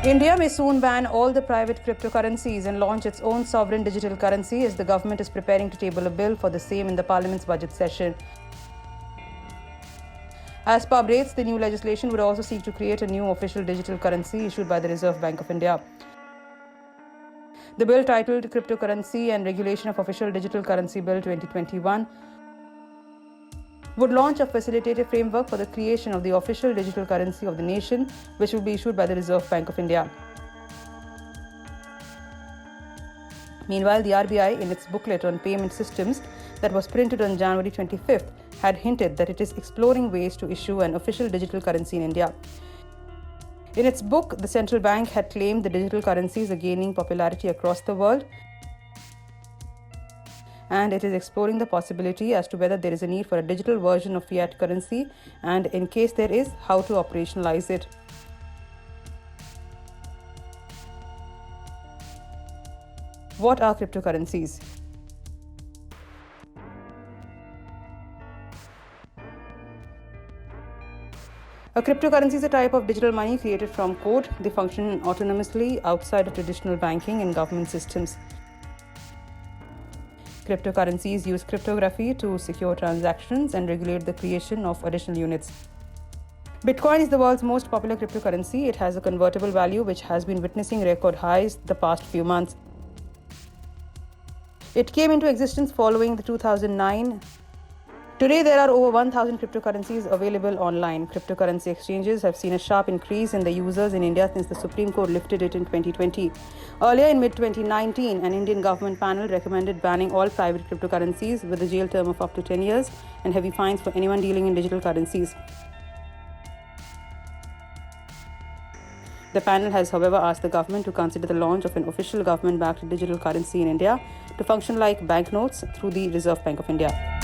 India may soon ban all the private cryptocurrencies and launch its own sovereign digital currency as the government is preparing to table a bill for the same in the Parliament's budget session. As per updates, the new legislation would also seek to create a new official digital currency issued by the Reserve Bank of India. The bill, titled Cryptocurrency and Regulation of Official Digital Currency Bill 2021, would launch a facilitative framework for the creation of the official digital currency of the nation, which will be issued by the Reserve Bank of India. Meanwhile, the RBI, in its booklet on payment systems that was printed on January 25th, had hinted that it is exploring ways to issue an official digital currency in India. In its book, the central bank had claimed the digital currencies are gaining popularity across the world, and it is exploring the possibility as to whether there is a need for a digital version of fiat currency, and in case there is, how to operationalize it. What are cryptocurrencies? A cryptocurrency is a type of digital money created from code. They function autonomously outside of traditional banking and government systems. Cryptocurrencies use cryptography to secure transactions and regulate the creation of additional units. Bitcoin is the world's most popular cryptocurrency. It has a convertible value which has been witnessing record highs the past few months. It came into existence following the 2009. Today, there are over 1,000 cryptocurrencies available online. Cryptocurrency exchanges have seen a sharp increase in the users in India since the Supreme Court lifted it in 2020. Earlier in mid-2019, an Indian government panel recommended banning all private cryptocurrencies with a jail term of up to 10 years and heavy fines for anyone dealing in digital currencies. The panel has, however, asked the government to consider the launch of an official government-backed digital currency in India to function like banknotes through the Reserve Bank of India.